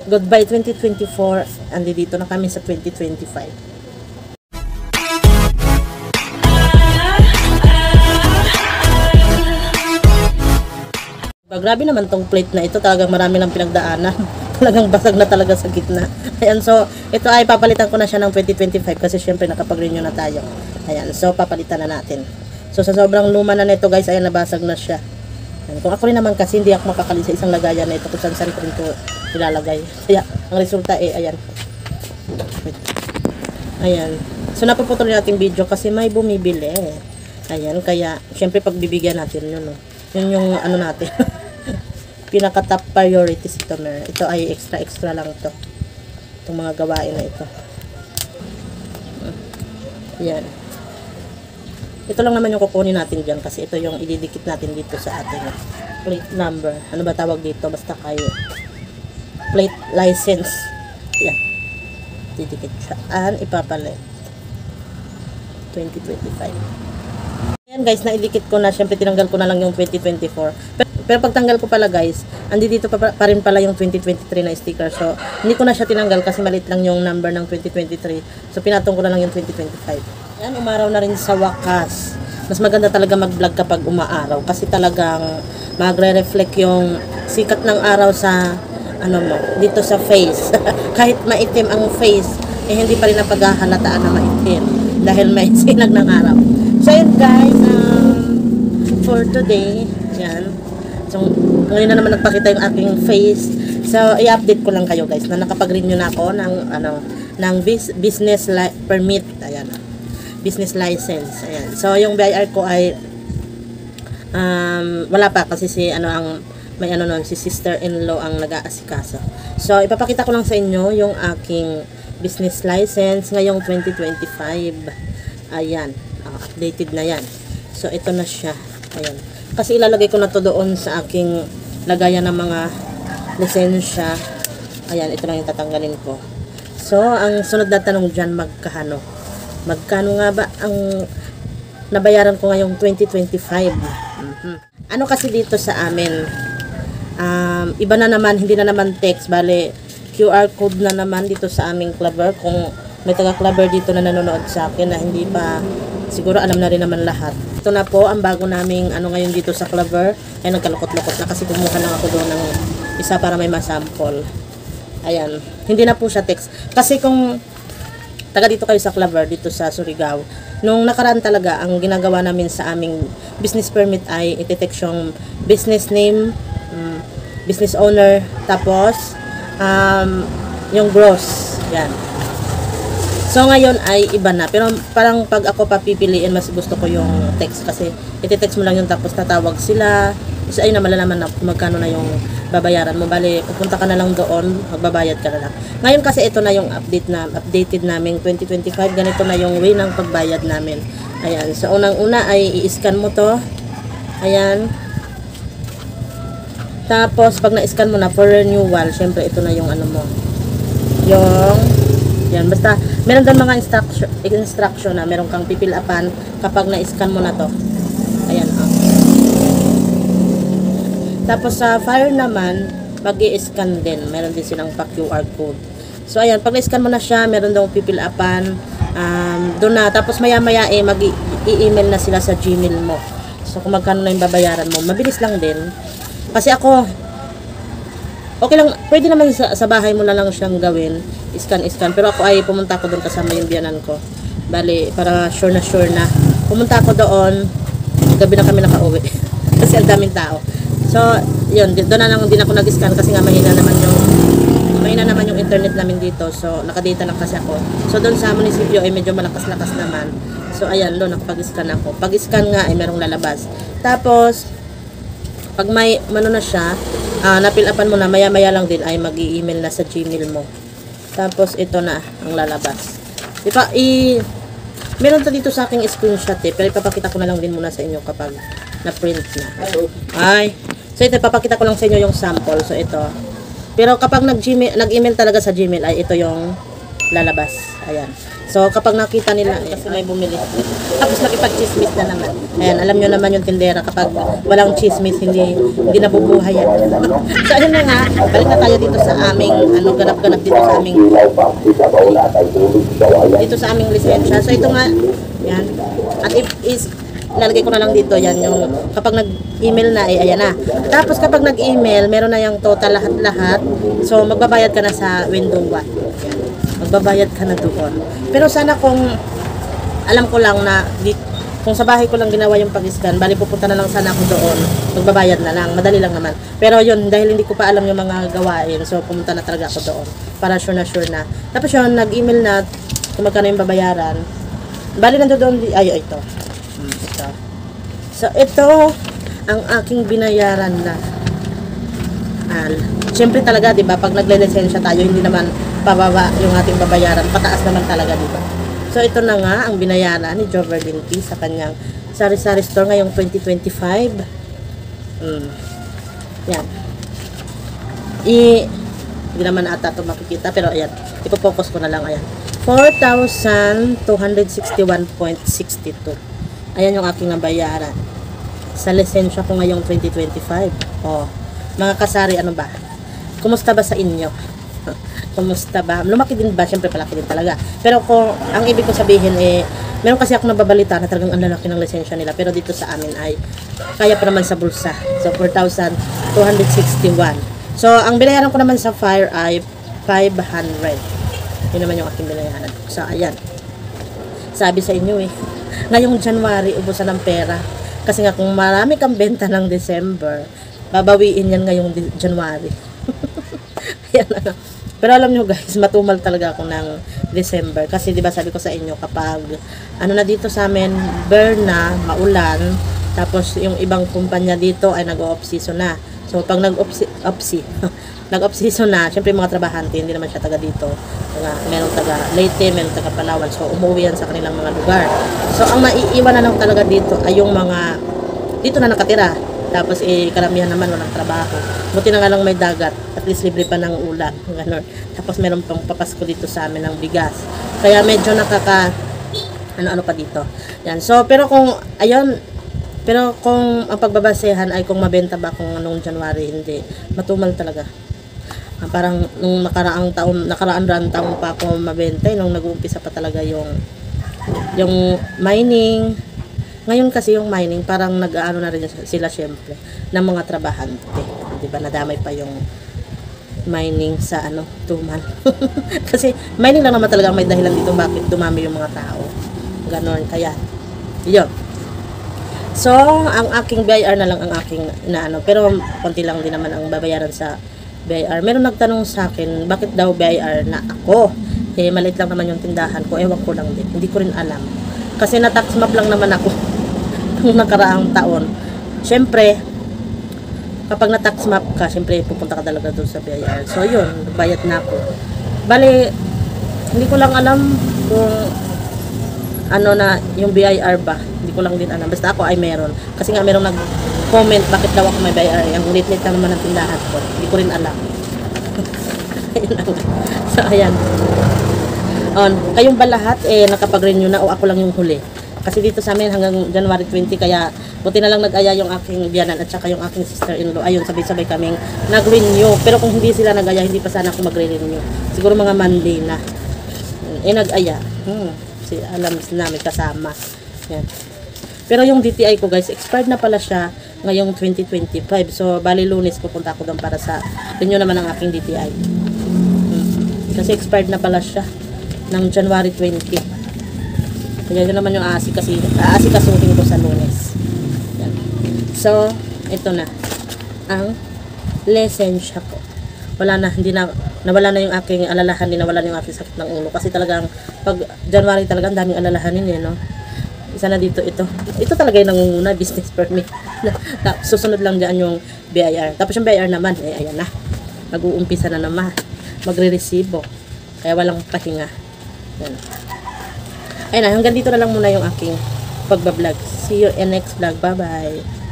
Goodbye 2024. Andi dito na kami sa 2025. Grabe naman tong plate na ito. Talagang marami lang pinagdaanan. Talagang basag na talaga sa gitna. Ayan, so ito ay papalitan ko na siya ng 2025 kasi syempre nakapag-renew na tayo. Ayan, so papalitan na natin. So sa sobrang luma na nito guys, ayan, nabasag na siya. Ayan, kung ako rin naman kasi hindi ako makakali sa isang lagayan na ito kung saan ko rin ito ilalagay. Kaya ang resulta ayan. Ayan. So napuputol natin video kasi may bumibili. Ayan, kaya syempre pagbibigyan natin yun, no? Yun yung ano natin. Pinaka top priorities ito, ito ay extra lang to. Itong mga gawain na ito. Yan. Ito lang naman yung kukunin natin dyan kasi ito yung ididikit natin dito sa ating plate number. Ano ba tawag dito? Basta kayo. Plate license. Yan. Didikit siya. Ipapalit. 2025. Ayan guys, naidikit ko na. Siyempre tinanggal ko na lang yung 2024. Pero pagtanggal ko pala guys, andi dito pa rin pala yung 2023 na sticker. So, hindi ko na siya tinanggal kasi maliit lang yung number ng 2023. So, pinatong ko na lang yung 2025. Yan, umaraw na rin sa wakas. Mas maganda talaga mag-vlog kapag umaaraw kasi talagang magre-reflect yung sikat ng araw sa dito sa face. Kahit maitim ang face, hindi pa rin napaghahalataan na maitim dahil may sinag ng araw. So, yun guys, for today, yan. So, ngayon na naman nagpakita yung aking face. So, i-update ko lang kayo guys na nakapag-renew na ako ng business permit. Ayan. Business license. Ayan. So, yung BIR ko ay wala pa kasi si si sister-in-law ang nag-aasikaso. So, ipapakita ko lang sa inyo yung aking business license ngayong 2025. Ayan. Updated na yan. So, ito na siya. Ayan. Kasi ilalagay ko na to doon sa aking lagayan ng mga lisensya. Ayan, ito lang yung tatanggalin ko. So, ang sunod na tanong dyan, magkano? Magkano nga ba ang nabayaran ko ngayong 2025? Ano kasi dito sa amin? Iba na naman, hindi na naman text. Bale, QR code na naman dito sa aming Clover. Kung may taga-Clover dito na nanonood sa akin na hindi pa, siguro alam na rin naman lahat. Ito na po ang bago naming ngayon dito sa Clover. Ay nagkalukot-lukot na kasi kumuha lang ako doon ng isa para may masample. Ayan. Hindi na po siya text. Kasi kung taga dito kayo sa Clover, dito sa Surigao, nung nakaraan talaga, ang ginagawa namin sa aming business permit ay iti-text yung business name, business owner, tapos yung gross. Yan. So, ngayon ay iba na. Pero parang pag ako papipiliin, mas gusto ko yung text. Kasi iti-text mo lang yung tapos tatawag sila. So, ayun na, malalaman na magkano na yung babayaran mo. Bale, pupunta ka na lang doon, magbabayad ka na lang. Ngayon kasi ito na yung updated naming 2025. Ganito na yung way ng pagbayad namin. Ayan. So, unang-una ay i-scan mo to. Ayan. Tapos, pag na-scan mo na for renewal, syempre ito na yung mo. Yan, basta meron doon mga instruction na meron kang pipilapan kapag na-scan mo na to. Ayan. Tapos sa Fire naman, mag-i-scan din. Meron din silang pa-QR code. So ayan, pag na-scan mo na siya, meron daw pipilapan. Doon na. Tapos maya-maya mag-i-email na sila sa Gmail mo. So kung magkano na yung babayaran mo, mabilis lang din. Kasi ako, okay lang, pwede naman sa bahay mo na lang siyang gawin. Scan. Pero ako ay pumunta ko doon kasama yung biyanan ko. Bali, para sure na. Pumunta ako doon, gabi na kami nakauwi. Kasi ang daming tao. So, yun, doon na lang din ako nag-scan kasi nga mahina naman yung internet namin dito. So, nakadata lang kasi ako. So, doon sa munisipyo ay medyo malakas-lakas naman. So, ayan, doon nakapag-scan ako. Pag-scan nga ay merong lalabas. Tapos, pag may na siya, napilapan mo na, maya-maya lang din ay mag-i-email na sa Gmail mo. Tapos, ito na ang lalabas. Meron to dito sa aking screenshot pero ipapakita ko na lang din muna sa inyo kapag na-print na. So, ito, ipapakita ko lang sa inyo yung sample. So, ito. Pero kapag nag-email talaga sa Gmail, ay ito yung lalabas. Ayan. So, kapag nakita nila, kasi may bumili. Tapos nakipag-chismis na naman. Ayan, alam nyo naman yung tindera, kapag walang chismis, hindi nabubuhay yan. So, ayun na nga, balik na tayo dito sa aming, ganap-ganap dito sa aming lisensya. So, ito nga, yan. At lalagay ko na lang dito, yan, yung, kapag nag-email na, ayan na. Tapos, kapag nag-email, meron na yung total lahat-lahat. So, magbabayad ka na sa window 1. Yan. Magbabayad ka na doon. Pero sana kung alam ko lang na kung sa bahay ko lang ginawa yung pag-scan, bali pupunta na lang sana ako doon. Magbabayad na lang, madali lang naman. Pero yun, dahil hindi ko pa alam yung mga gawain, so pumunta na talaga ako doon para sure na. Tapos yun, nag-email na kung magkano yung babayaran. Bali nandoon doon, ito. Ito. So ito ang aking binayaran na. Siyempre talaga, 'di ba, pag nagle-lisensya tayo, hindi naman pababa yung ating babayaran, pataas naman talaga, 'di ba? So ito na nga ang binayaran ni Joverlyn P sa kanyang sari-sari store ngayong 2025. Yan. Hindi naman ata ito makikita, pero ayan, ipo-focus ko na lang, ayan. 4,261.62. Ayan yung aking nabayaran sa lisensya ko ngayong 2025. Oh, mga kasari, ano ba? Kumusta ba sa inyo? Kumusta ba? Lumaki din ba? Siyempre palaki din talaga. Pero kung ang ibig ko sabihin meron kasi ako nababalita na talagang ang lalaki ng lisensya nila. Pero dito sa amin ay kaya pa naman sa bulsa. So 4,261. So ang binayaran ko naman sa Fire ay 500. Yun naman yung aking binayaran. So ayan. Sabi sa inyo ngayong January ubusan ng pera. Kasi nga kung marami kang benta ng December, babawiin yan ngayong January. Ayan na. Pero alam nyo guys, matumal talaga ako ng December. Kasi diba sabi ko sa inyo, kapag na dito sa amin, burn na, maulan, tapos yung ibang kumpanya dito ay nag-off season na. So pag nag-off season na, syempre mga trabahante, hindi naman siya taga dito. Meron taga Leyte, meron taga Palawan. So umuwi yan sa kanilang mga lugar. So ang maiiwan na lang talaga dito ay yung mga dito na nakatira. Tapos karamihan naman walang trabaho. Buti na nga lang may dagat. At least libre pa ng ulan. Ganun. Tapos meron pang papasko dito sa amin ng bigas. Kaya medyo ano pa dito. Yan. So pero kung ang pagbabasehan ay kung mabenta ba kung noong January, hindi. Matumal talaga. Parang nung nakaraang taon pa ako mabenta, nung nag-uumpisa pa talaga yung mining. Ngayon kasi yung mining, parang nag-aano na rin sila syempre ng mga trabahante. Diba, nadamay pa yung mining sa tuman. Kasi mining lang naman talaga may dahilan dito bakit dumami yung mga tao. Ganon, kaya yun. So, ang aking BIR na lang ang aking pero konti lang din naman ang babayaran sa BIR. Meron nagtanong sa akin, bakit daw BIR na ako? Maliit lang naman yung tindahan ko, ewan ko lang din. Hindi ko rin alam. Kasi na-tax map lang naman ako nung nakaraang taon. Siyempre, kapag na-tax map ka, siyempre pupunta ka talaga doon sa BIR. So yun, bayad na ako. Bali, hindi ko lang alam kung na yung BIR ba. Hindi ko lang din alam. Basta ako ay meron. Kasi nga merong nag-comment bakit daw ako may BIR. Ang lit-lit lang naman ang tindahan ko. Hindi ko rin alam. Ayun lang. So ayan. Kayong ba lahat nakapag-renew na o ako lang yung huli? Kasi dito sa amin hanggang January 20, kaya buti na lang nag-aya yung aking biyanan at saka yung aking sister-in-law. Ayun, sabay-sabay kaming nag-renew. Pero kung hindi sila nag-aya, hindi pa sana ako magre-renew. Siguro mga Monday na. Nag-aya. Alam namin kasama. Yan. Pero yung DTI ko guys, expired na pala siya ngayong 2025. So, bali Lunes pupunta ako doon para sa renew naman ang aking DTI. Kasi expired na pala siya ng January 20. Kaya yun naman yung aasikasuhin ko sa Lunes. Yan. So, ito na ang lisensya ko. Wala na, nawala na yung aking alalahanin, nawala na yung aking sakit ng ulo. Kasi talagang, pag January talagang daming alalahanin no? Isa na dito, ito talaga yung nangunguna, business permit. Susunod lang dyan yung BIR. Tapos yung BIR naman, ayan na. Mag-uumpisa na naman. Magre-resibo. Kaya walang pahinga. Yan. Ayun na, hanggang dito na lang muna yung aking pagbablog. See you in next vlog. Bye-bye.